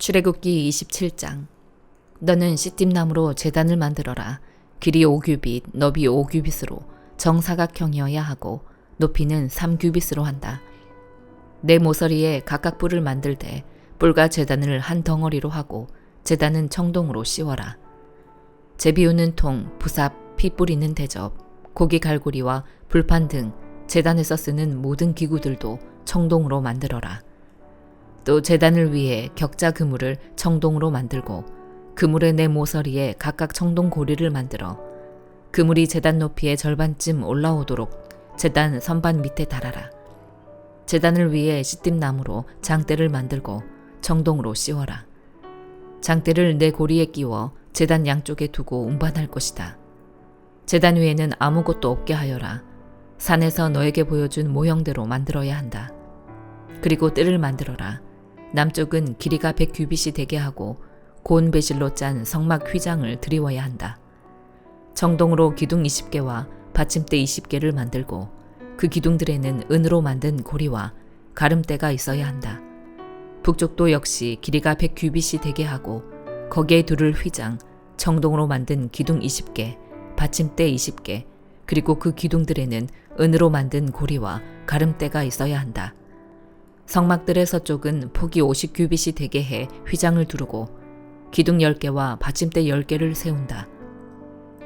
출애굽기 27장. 너는 시띠나무로 제단을 만들어라. 길이 5규빗, 너비 5규빗으로 정사각형이어야 하고 높이는 3규빗으로 한다. 내 모서리에 각각 뿔을 만들되 뿔과 제단을 한 덩어리로 하고 제단은 청동으로 씌워라. 제비우는 통, 부삽, 피 뿌리는 대접, 고기 갈고리와 불판 등 제단에서 쓰는 모든 기구들도 청동으로 만들어라. 또 제단을 위해 격자 그물을 청동으로 만들고 그물의 네 모서리에 각각 청동 고리를 만들어 그물이 제단 높이의 절반쯤 올라오도록 제단 선반 밑에 달아라. 제단을 위해 시띠나무로 장대를 만들고 청동으로 씌워라. 장대를 네 고리에 끼워 제단 양쪽에 두고 운반할 것이다. 제단 위에는 아무것도 없게 하여라. 산에서 너에게 보여준 모형대로 만들어야 한다. 그리고 뜰을 만들어라. 남쪽은 길이가 100규빗이 되게 하고 고운 배실로 짠 성막 휘장을 드리워야 한다. 청동으로 기둥 20개와 받침대 20개를 만들고 그 기둥들에는 은으로 만든 고리와 가름대가 있어야 한다. 북쪽도 역시 길이가 100규빗이 되게 하고 거기에 두를 휘장, 청동으로 만든 기둥 20개, 받침대 20개, 그리고 그 기둥들에는 은으로 만든 고리와 가름대가 있어야 한다. 성막들의 서쪽은 폭이 50규빗이 되게 해 휘장을 두르고 기둥 10개와 받침대 10개를 세운다.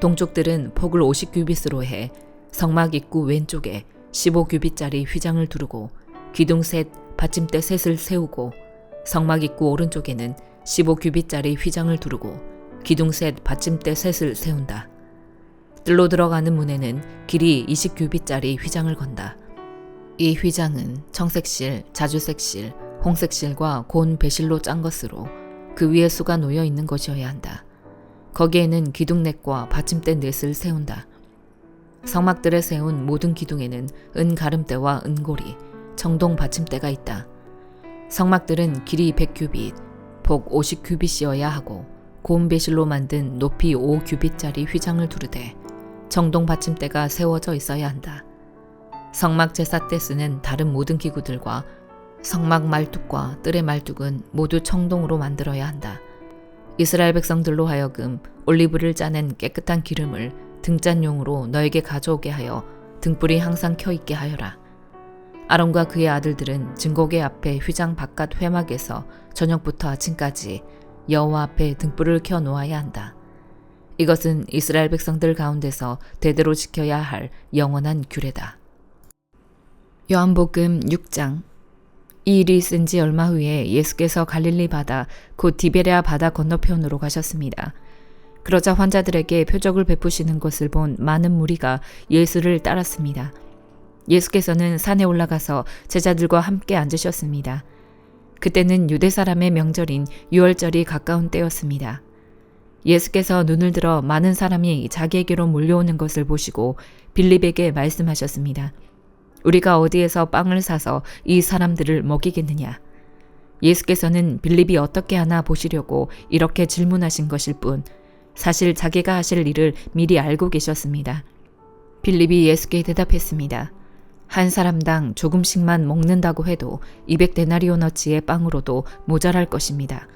동쪽들은 폭을 50규빗으로 해 성막 입구 왼쪽에 15규빗짜리 휘장을 두르고 기둥 셋, 받침대 셋을 세우고 성막 입구 오른쪽에는 15규빗짜리 휘장을 두르고 기둥 셋, 받침대 셋을 세운다. 뜰로 들어가는 문에는 길이 20규빗짜리 휘장을 건다. 이 휘장은 청색실, 자주색실, 홍색실과 고운 배실로 짠 것으로 그 위에 수가 놓여 있는 것이어야 한다. 거기에는 기둥 넷과 받침대 넷을 세운다. 성막들에 세운 모든 기둥에는 은 가름대와 은고리, 청동 받침대가 있다. 성막들은 길이 100규빗, 폭 50규빗이어야 하고 고운 배실로 만든 높이 5규빗짜리 휘장을 두르되 청동 받침대가 세워져 있어야 한다. 성막 제사 때 쓰는 다른 모든 기구들과 성막 말뚝과 뜰의 말뚝은 모두 청동으로 만들어야 한다. 이스라엘 백성들로 하여금 올리브를 짜낸 깨끗한 기름을 등잔용으로 너에게 가져오게 하여 등불이 항상 켜있게 하여라. 아론과 그의 아들들은 증거궤 앞에 휘장 바깥 회막에서 저녁부터 아침까지 여호와 앞에 등불을 켜 놓아야 한다. 이것은 이스라엘 백성들 가운데서 대대로 지켜야 할 영원한 규례다. 요한복음 6장. 이 일이 있은 지 얼마 후에 예수께서 갈릴리 바다 곧 디베랴 바다 건너편으로 가셨습니다. 그러자 환자들에게 표적을 베푸시는 것을 본 많은 무리가 예수를 따랐습니다. 예수께서는 산에 올라가서 제자들과 함께 앉으셨습니다. 그때는 유대 사람의 명절인 유월절이 가까운 때였습니다. 예수께서 눈을 들어 많은 사람이 자기에게로 몰려오는 것을 보시고 빌립에게 말씀하셨습니다. 우리가 어디에서 빵을 사서 이 사람들을 먹이겠느냐? 예수께서는 빌립이 어떻게 하나 보시려고 이렇게 질문하신 것일 뿐 사실 자기가 하실 일을 미리 알고 계셨습니다. 빌립이 예수께 대답했습니다. 한 사람당 조금씩만 먹는다고 해도 200데나리오너치의 빵으로도 모자랄 것입니다.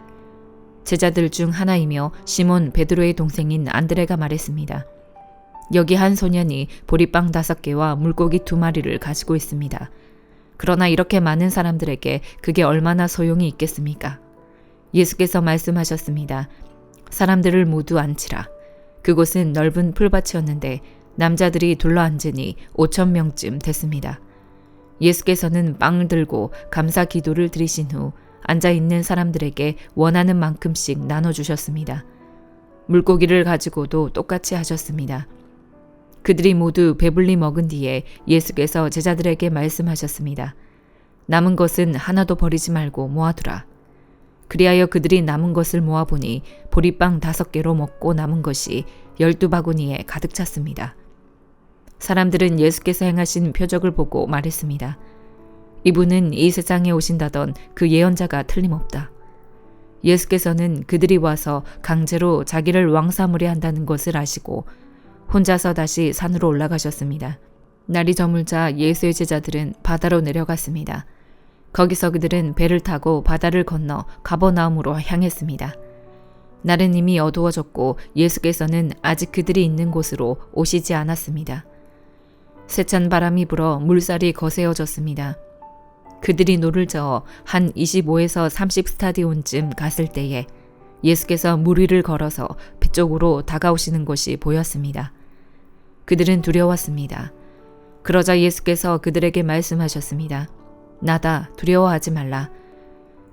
제자들 중 하나이며 시몬 베드로의 동생인 안드레가 말했습니다. 여기 한 소년이 보리빵 5개와 물고기 2마리를 가지고 있습니다. 그러나 이렇게 많은 사람들에게 그게 얼마나 소용이 있겠습니까? 예수께서 말씀하셨습니다. 사람들을 모두 앉히라. 그곳은 넓은 풀밭이었는데 남자들이 둘러앉으니 5,000명쯤 됐습니다. 예수께서는 빵을 들고 감사 기도를 드리신 후 앉아있는 사람들에게 원하는 만큼씩 나눠주셨습니다. 물고기를 가지고도 똑같이 하셨습니다. 그들이 모두 배불리 먹은 뒤에 예수께서 제자들에게 말씀하셨습니다. 남은 것은 하나도 버리지 말고 모아두라. 그리하여 그들이 남은 것을 모아보니 보리빵 5개로 먹고 남은 것이 12바구니에 가득 찼습니다. 사람들은 예수께서 행하신 표적을 보고 말했습니다. 이분은 이 세상에 오신다던 그 예언자가 틀림없다. 예수께서는 그들이 와서 강제로 자기를 왕 삼으려 한다는 것을 아시고 혼자서 다시 산으로 올라가셨습니다. 날이 저물자 예수의 제자들은 바다로 내려갔습니다. 거기서 그들은 배를 타고 바다를 건너 가버나움으로 향했습니다. 날은 이미 어두워졌고 예수께서는 아직 그들이 있는 곳으로 오시지 않았습니다. 세찬 바람이 불어 물살이 거세어졌습니다. 그들이 노를 저어 한 25에서 30 스타디온쯤 갔을 때에 예수께서 물 위를 걸어서 배 쪽으로 다가오시는 것이 보였습니다. 그들은 두려웠습니다. 그러자 예수께서 그들에게 말씀하셨습니다. 나다, 두려워하지 말라.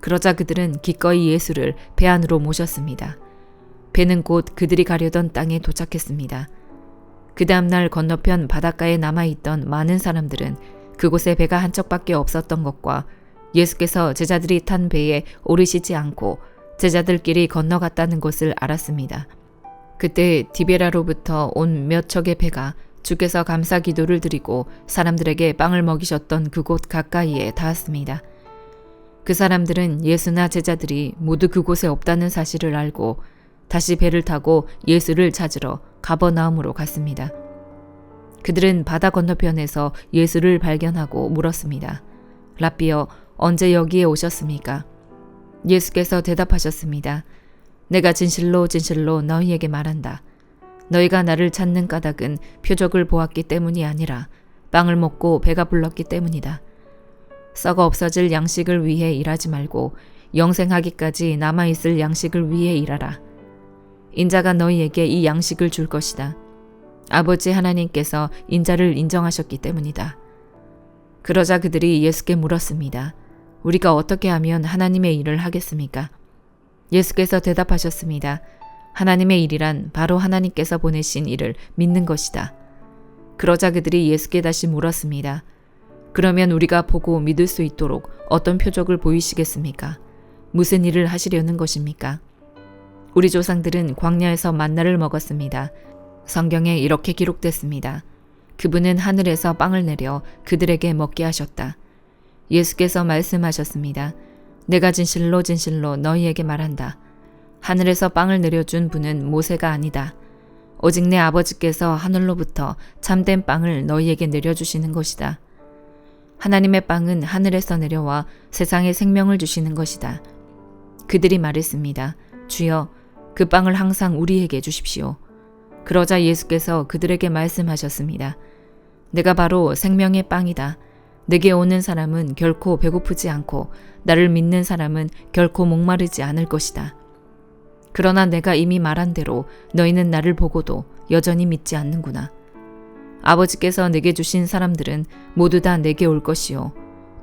그러자 그들은 기꺼이 예수를 배 안으로 모셨습니다. 배는 곧 그들이 가려던 땅에 도착했습니다. 그 다음날 건너편 바닷가에 남아있던 많은 사람들은 그곳에 배가 한 척밖에 없었던 것과 예수께서 제자들이 탄 배에 오르시지 않고 제자들끼리 건너갔다는 것을 알았습니다. 그때 디베라로부터 온 몇 척의 배가 주께서 감사 기도를 드리고 사람들에게 빵을 먹이셨던 그곳 가까이에 닿았습니다. 그 사람들은 예수나 제자들이 모두 그곳에 없다는 사실을 알고 다시 배를 타고 예수를 찾으러 가버나움으로 갔습니다. 그들은 바다 건너편에서 예수를 발견하고 물었습니다. 랍비여, 언제 여기에 오셨습니까? 예수께서 대답하셨습니다. 내가 진실로 진실로 너희에게 말한다. 너희가 나를 찾는 까닭은 표적을 보았기 때문이 아니라 빵을 먹고 배가 불렀기 때문이다. 썩어 없어질 양식을 위해 일하지 말고 영생하기까지 남아있을 양식을 위해 일하라. 인자가 너희에게 이 양식을 줄 것이다. 아버지 하나님께서 인자를 인정하셨기 때문이다. 그러자 그들이 예수께 물었습니다. 우리가 어떻게 하면 하나님의 일을 하겠습니까? 예수께서 대답하셨습니다. 하나님의 일이란 바로 하나님께서 보내신 일을 믿는 것이다. 그러자 그들이 예수께 다시 물었습니다. 그러면 우리가 보고 믿을 수 있도록 어떤 표적을 보이시겠습니까? 무슨 일을 하시려는 것입니까? 우리 조상들은 광야에서 만나를 먹었습니다. 성경에 이렇게 기록됐습니다. 그분은 하늘에서 빵을 내려 그들에게 먹게 하셨다. 예수께서 말씀하셨습니다. 내가 진실로 진실로 너희에게 말한다. 하늘에서 빵을 내려준 분은 모세가 아니다. 오직 내 아버지께서 하늘로부터 참된 빵을 너희에게 내려주시는 것이다. 하나님의 빵은 하늘에서 내려와 세상에 생명을 주시는 것이다. 그들이 말했습니다. 주여, 그 빵을 항상 우리에게 주십시오. 그러자 예수께서 그들에게 말씀하셨습니다. 내가 바로 생명의 빵이다. 내게 오는 사람은 결코 배고프지 않고 나를 믿는 사람은 결코 목마르지 않을 것이다. 그러나 내가 이미 말한 대로 너희는 나를 보고도 여전히 믿지 않는구나. 아버지께서 내게 주신 사람들은 모두 다 내게 올 것이요.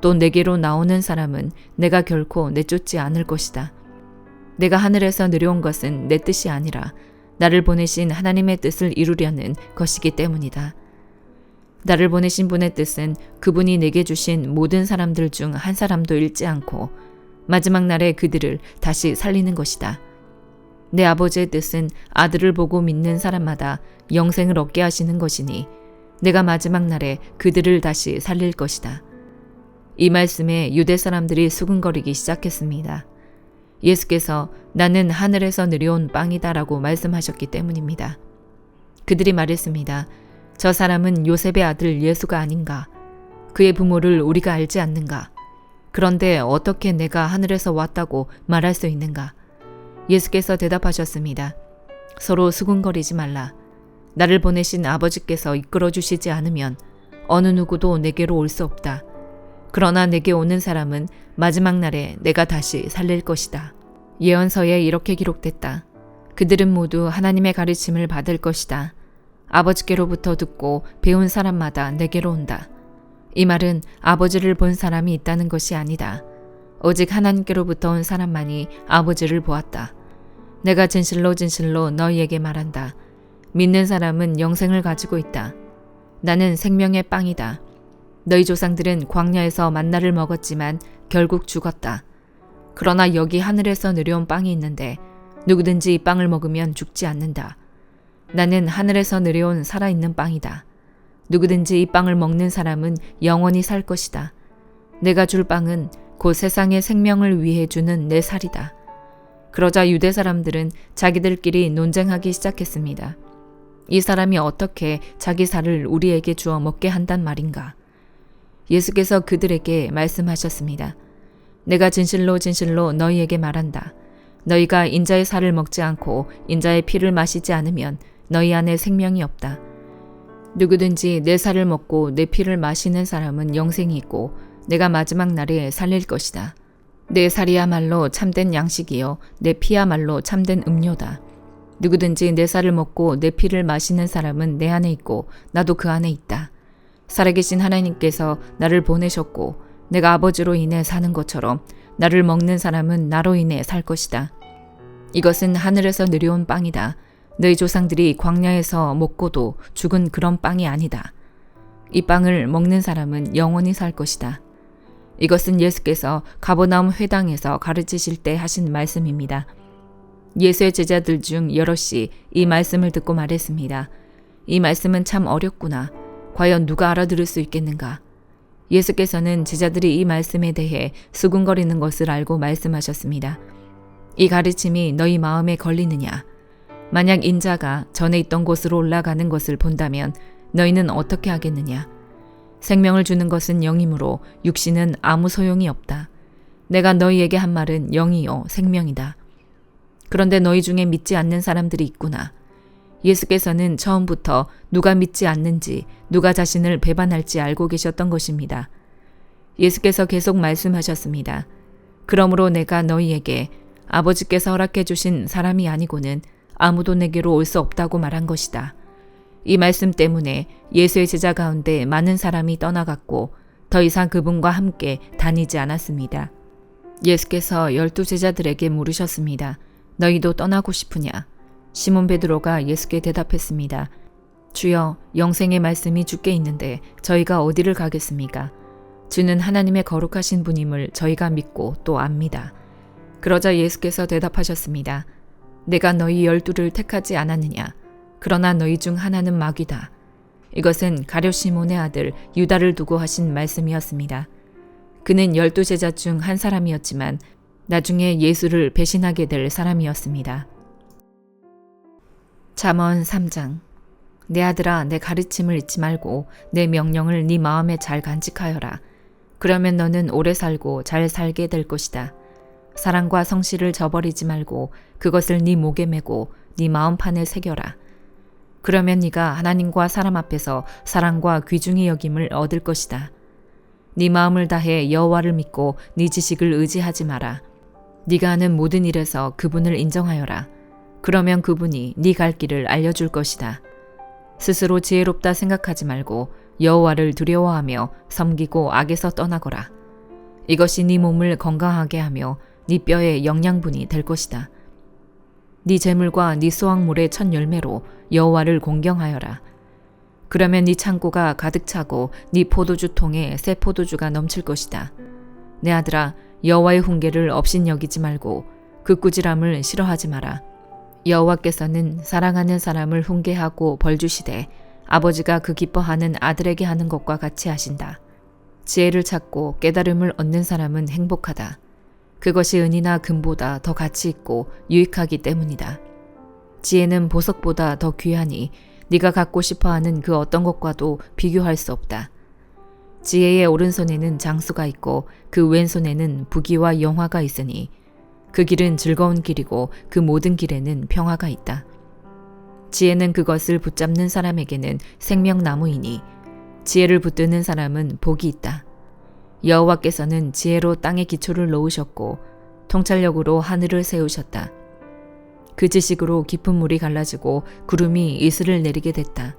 또 내게로 나오는 사람은 내가 결코 내쫓지 않을 것이다. 내가 하늘에서 내려온 것은 내 뜻이 아니라 나를 보내신 하나님의 뜻을 이루려는 것이기 때문이다. 나를 보내신 분의 뜻은 그분이 내게 주신 모든 사람들 중 한 사람도 잃지 않고 마지막 날에 그들을 다시 살리는 것이다. 내 아버지의 뜻은 아들을 보고 믿는 사람마다 영생을 얻게 하시는 것이니 내가 마지막 날에 그들을 다시 살릴 것이다. 이 말씀에 유대 사람들이 수근거리기 시작했습니다. 예수께서 나는 하늘에서 내려온 빵이다라고 말씀하셨기 때문입니다. 그들이 말했습니다. 저 사람은 요셉의 아들 예수가 아닌가? 그의 부모를 우리가 알지 않는가? 그런데 어떻게 내가 하늘에서 왔다고 말할 수 있는가? 예수께서 대답하셨습니다. 서로 수군거리지 말라. 나를 보내신 아버지께서 이끌어 주시지 않으면 어느 누구도 내게로 올 수 없다. 그러나 내게 오는 사람은 마지막 날에 내가 다시 살릴 것이다. 예언서에 이렇게 기록됐다. 그들은 모두 하나님의 가르침을 받을 것이다. 아버지께로부터 듣고 배운 사람마다 내게로 온다. 이 말은 아버지를 본 사람이 있다는 것이 아니다. 오직 하나님께로부터 온 사람만이 아버지를 보았다. 내가 진실로 진실로 너희에게 말한다. 믿는 사람은 영생을 가지고 있다. 나는 생명의 빵이다. 너희 조상들은 광야에서 만나를 먹었지만 결국 죽었다. 그러나 여기 하늘에서 내려온 빵이 있는데 누구든지 이 빵을 먹으면 죽지 않는다. 나는 하늘에서 내려온 살아있는 빵이다. 누구든지 이 빵을 먹는 사람은 영원히 살 것이다. 내가 줄 빵은 곧 세상의 생명을 위해 주는 내 살이다. 그러자 유대 사람들은 자기들끼리 논쟁하기 시작했습니다. 이 사람이 어떻게 자기 살을 우리에게 주어 먹게 한단 말인가? 예수께서 그들에게 말씀하셨습니다. 내가 진실로 진실로 너희에게 말한다. 너희가 인자의 살을 먹지 않고 인자의 피를 마시지 않으면 너희 안에 생명이 없다. 누구든지 내 살을 먹고 내 피를 마시는 사람은 영생이 있고 내가 마지막 날에 살릴 것이다. 내 살이야말로 참된 양식이요 내 피야말로 참된 음료다. 누구든지 내 살을 먹고 내 피를 마시는 사람은 내 안에 있고 나도 그 안에 있다. 살아계신 하나님께서 나를 보내셨고 내가 아버지로 인해 사는 것처럼 나를 먹는 사람은 나로 인해 살 것이다. 이것은 하늘에서 내려온 빵이다. 너희 조상들이 광야에서 먹고도 죽은 그런 빵이 아니다. 이 빵을 먹는 사람은 영원히 살 것이다. 이것은 예수께서 가버나움 회당에서 가르치실 때 하신 말씀입니다. 예수의 제자들 중 여럿이 이 말씀을 듣고 말했습니다. 이 말씀은 참 어렵구나. 과연 누가 알아들을 수 있겠는가? 예수께서는 제자들이 이 말씀에 대해 수군거리는 것을 알고 말씀하셨습니다. 이 가르침이 너희 마음에 걸리느냐? 만약 인자가 전에 있던 곳으로 올라가는 것을 본다면 너희는 어떻게 하겠느냐? 생명을 주는 것은 영이므로 육신은 아무 소용이 없다. 내가 너희에게 한 말은 영이요 생명이다. 그런데 너희 중에 믿지 않는 사람들이 있구나. 예수께서는 처음부터 누가 믿지 않는지 누가 자신을 배반할지 알고 계셨던 것입니다. 예수께서 계속 말씀하셨습니다. 그러므로 내가 너희에게 아버지께서 허락해 주신 사람이 아니고는 아무도 내게로 올 수 없다고 말한 것이다. 이 말씀 때문에 예수의 제자 가운데 많은 사람이 떠나갔고 더 이상 그분과 함께 다니지 않았습니다. 예수께서 12 제자들에게 물으셨습니다. 너희도 떠나고 싶으냐? 시몬 베드로가 예수께 대답했습니다. 주여, 영생의 말씀이 주께 있는데 저희가 어디를 가겠습니까? 주는 하나님의 거룩하신 분임을 저희가 믿고 또 압니다. 그러자 예수께서 대답하셨습니다. 내가 너희 12를 택하지 않았느냐? 그러나 너희 중 하나는 마귀다. 이것은 가룟 시몬의 아들 유다를 두고 하신 말씀이었습니다. 그는 12 제자 중 한 사람이었지만 나중에 예수를 배신하게 될 사람이었습니다. 잠언 3장. 내 아들아, 내 가르침을 잊지 말고 내 명령을 네 마음에 잘 간직하여라. 그러면 너는 오래 살고 잘 살게 될 것이다. 사랑과 성실을 저버리지 말고 그것을 네 목에 메고 네 마음판에 새겨라. 그러면 네가 하나님과 사람 앞에서 사랑과 귀중히 여김을 얻을 것이다. 네 마음을 다해 여호와를 믿고 네 지식을 의지하지 마라. 네가 하는 모든 일에서 그분을 인정하여라. 그러면 그분이 네 갈 길을 알려줄 것이다. 스스로 지혜롭다 생각하지 말고 여호와를 두려워하며 섬기고 악에서 떠나거라. 이것이 네 몸을 건강하게 하며 네 뼈에 영양분이 될 것이다. 네 재물과 네 수확물의 첫 열매로 여호와를 공경하여라. 그러면 네 창고가 가득 차고 네 포도주 통에 새 포도주가 넘칠 것이다. 내 아들아, 여호와의 훈계를 업신여기지 말고 그 꾸지람을 싫어하지 마라. 여호와께서는 사랑하는 사람을 훈계하고 벌주시되 아버지가 그 기뻐하는 아들에게 하는 것과 같이 하신다. 지혜를 찾고 깨달음을 얻는 사람은 행복하다. 그것이 은이나 금보다 더 가치 있고 유익하기 때문이다. 지혜는 보석보다 더 귀하니 네가 갖고 싶어하는 그 어떤 것과도 비교할 수 없다. 지혜의 오른손에는 장수가 있고 그 왼손에는 부귀와 영화가 있으니 그 길은 즐거운 길이고 그 모든 길에는 평화가 있다. 지혜는 그것을 붙잡는 사람에게는 생명나무이니 지혜를 붙드는 사람은 복이 있다. 여호와께서는 지혜로 땅의 기초를 놓으셨고 통찰력으로 하늘을 세우셨다. 그 지식으로 깊은 물이 갈라지고 구름이 이슬을 내리게 됐다.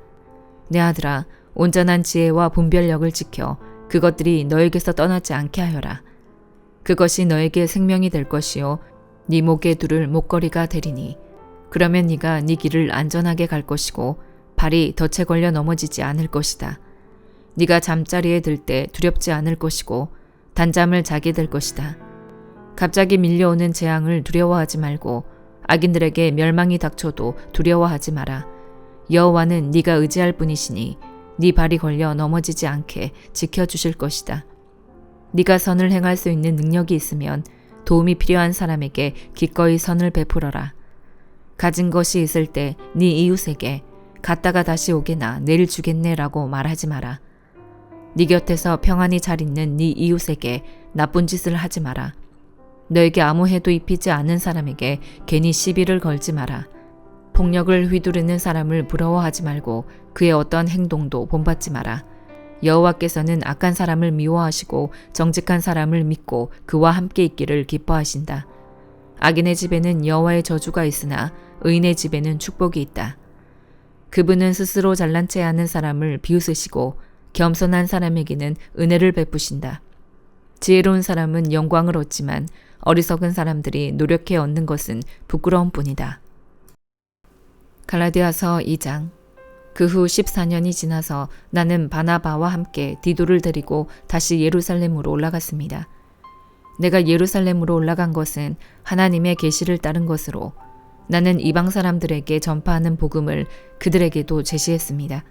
내 아들아, 온전한 지혜와 분별력을 지켜 그것들이 너에게서 떠나지 않게 하여라. 그것이 너에게 생명이 될 것이요 네 목에 두를 목걸이가 되리니 그러면 네가 네 길을 안전하게 갈 것이고 발이 덫에 걸려 넘어지지 않을 것이다. 네가 잠자리에 들 때 두렵지 않을 것이고 단잠을 자게 될 것이다. 갑자기 밀려오는 재앙을 두려워하지 말고 악인들에게 멸망이 닥쳐도 두려워하지 마라. 여호와는 네가 의지할 분이시니 네 발이 걸려 넘어지지 않게 지켜주실 것이다. 네가 선을 행할 수 있는 능력이 있으면 도움이 필요한 사람에게 기꺼이 선을 베풀어라. 가진 것이 있을 때 네 이웃에게 갔다가 다시 오게나 내일 주겠네라고 말하지 마라. 네 곁에서 평안히 잘 있는 네 이웃에게 나쁜 짓을 하지 마라. 너에게 아무 해도 입히지 않은 사람에게 괜히 시비를 걸지 마라. 폭력을 휘두르는 사람을 부러워하지 말고 그의 어떠한 행동도 본받지 마라. 여호와께서는 악한 사람을 미워하시고 정직한 사람을 믿고 그와 함께 있기를 기뻐하신다. 악인의 집에는 여호와의 저주가 있으나 의인의 집에는 축복이 있다. 그분은 스스로 잘난 체 하는 사람을 비웃으시고 겸손한 사람에게는 은혜를 베푸신다. 지혜로운 사람은 영광을 얻지만 어리석은 사람들이 노력해 얻는 것은 부끄러움 뿐이다. 갈라디아서 2장. 그 후 14년이 지나서 나는 바나바와 함께 디도를 데리고 다시 예루살렘으로 올라갔습니다. 내가 예루살렘으로 올라간 것은 하나님의 계시를 따른 것으로 나는 이방 사람들에게 전파하는 복음을 그들에게도 제시했습니다.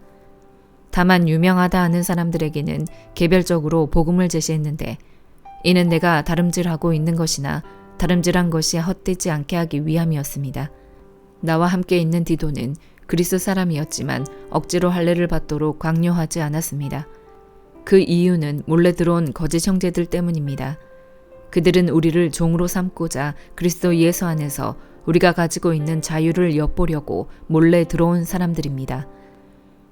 다만 유명하다 하는 사람들에게는 개별적으로 복음을 제시했는데 이는 내가 다름질하고 있는 것이나 다름질한 것이 헛되지 않게 하기 위함이었습니다. 나와 함께 있는 디도는 그리스 사람이었지만 억지로 할례를 받도록 강요하지 않았습니다. 그 이유는 몰래 들어온 거짓 형제들 때문입니다. 그들은 우리를 종으로 삼고자 그리스도 예수 안에서 우리가 가지고 있는 자유를 엿보려고 몰래 들어온 사람들입니다.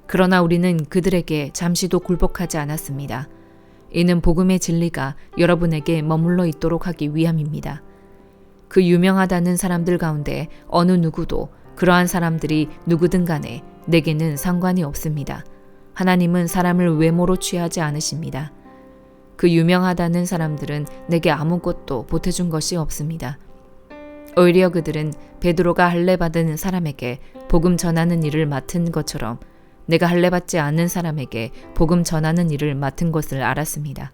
그러나 우리는 그들에게 잠시도 굴복하지 않았습니다. 이는 복음의 진리가 여러분에게 머물러 있도록 하기 위함입니다. 그 유명하다는 사람들 가운데 어느 누구도 그러한 사람들이 누구든 간에 내게는 상관이 없습니다. 하나님은 사람을 외모로 취하지 않으십니다. 그 유명하다는 사람들은 내게 아무것도 보태준 것이 없습니다. 오히려 그들은 베드로가 할례받은 사람에게 복음 전하는 일을 맡은 것처럼 내가 할례받지 않은 사람에게 복음 전하는 일을 맡은 것을 알았습니다.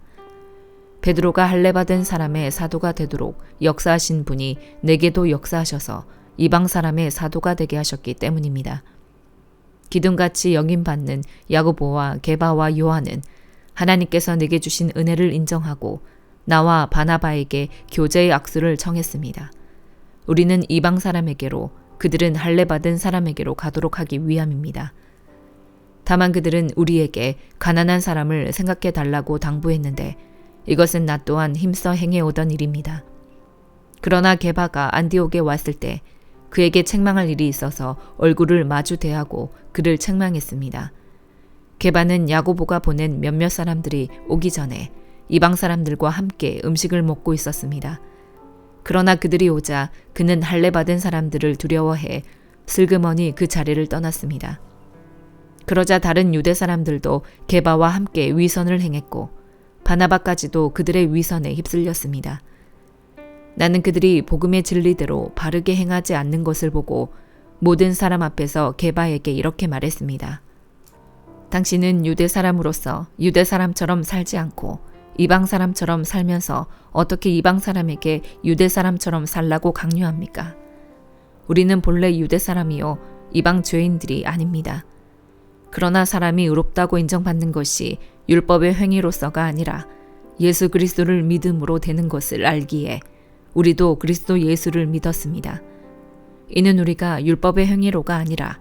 베드로가 할례받은 사람의 사도가 되도록 역사하신 분이 내게도 역사하셔서 이방 사람의 사도가 되게 하셨기 때문입니다. 기둥같이 여김받는 야고보와 게바와 요한은 하나님께서 내게 주신 은혜를 인정하고 나와 바나바에게 교제의 악수를 청했습니다. 우리는 이방 사람에게로, 그들은 할례받은 사람에게로 가도록 하기 위함입니다. 다만 그들은 우리에게 가난한 사람을 생각해 달라고 당부했는데 이것은 나 또한 힘써 행해오던 일입니다. 그러나 게바가 안디옥에 왔을 때 그에게 책망할 일이 있어서 얼굴을 마주 대하고 그를 책망했습니다. 게바는 야고보가 보낸 몇몇 사람들이 오기 전에 이방 사람들과 함께 음식을 먹고 있었습니다. 그러나 그들이 오자 그는 할례받은 사람들을 두려워해 슬그머니 그 자리를 떠났습니다. 그러자 다른 유대 사람들도 게바와 함께 위선을 행했고 바나바까지도 그들의 위선에 휩쓸렸습니다. 나는 그들이 복음의 진리대로 바르게 행하지 않는 것을 보고 모든 사람 앞에서 게바에게 이렇게 말했습니다. 당신은 유대 사람으로서 유대 사람처럼 살지 않고 이방 사람처럼 살면서 어떻게 이방 사람에게 유대 사람처럼 살라고 강요합니까? 우리는 본래 유대 사람이요 이방 죄인들이 아닙니다. 그러나 사람이 의롭다고 인정받는 것이 율법의 행위로서가 아니라 예수 그리스도를 믿음으로 되는 것을 알기에 우리도 그리스도 예수를 믿었습니다. 이는 우리가 율법의 행위로가 아니라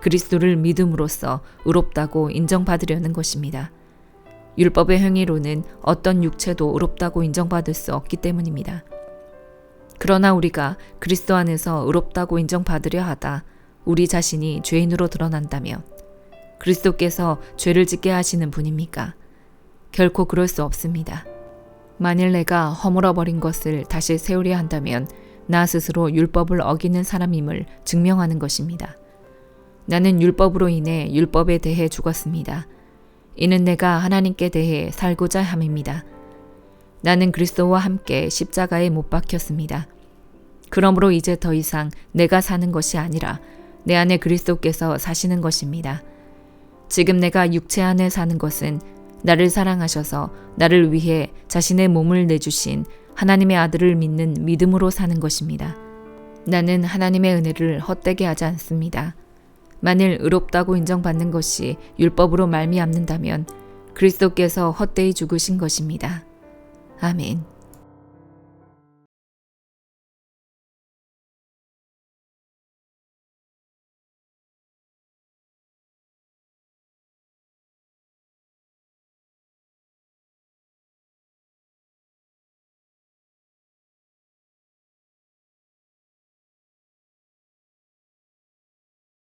그리스도를 믿음으로써 의롭다고 인정받으려는 것입니다. 율법의 행위로는 어떤 육체도 의롭다고 인정받을 수 없기 때문입니다. 그러나 우리가 그리스도 안에서 의롭다고 인정받으려 하다 우리 자신이 죄인으로 드러난다면 그리스도께서 죄를 짓게 하시는 분입니까? 결코 그럴 수 없습니다. 만일 내가 허물어버린 것을 다시 세우려 한다면 나 스스로 율법을 어기는 사람임을 증명하는 것입니다. 나는 율법으로 인해 율법에 대해 죽었습니다. 이는 내가 하나님께 대해 살고자 함입니다. 나는 그리스도와 함께 십자가에 못 박혔습니다. 그러므로 이제 더 이상 내가 사는 것이 아니라 내 안에 그리스도께서 사시는 것입니다. 지금 내가 육체 안에 사는 것은 나를 사랑하셔서 나를 위해 자신의 몸을 내주신 하나님의 아들을 믿는 믿음으로 사는 것입니다. 나는 하나님의 은혜를 헛되게 하지 않습니다. 만일 의롭다고 인정받는 것이 율법으로 말미암는다면 그리스도께서 헛되이 죽으신 것입니다. 아멘.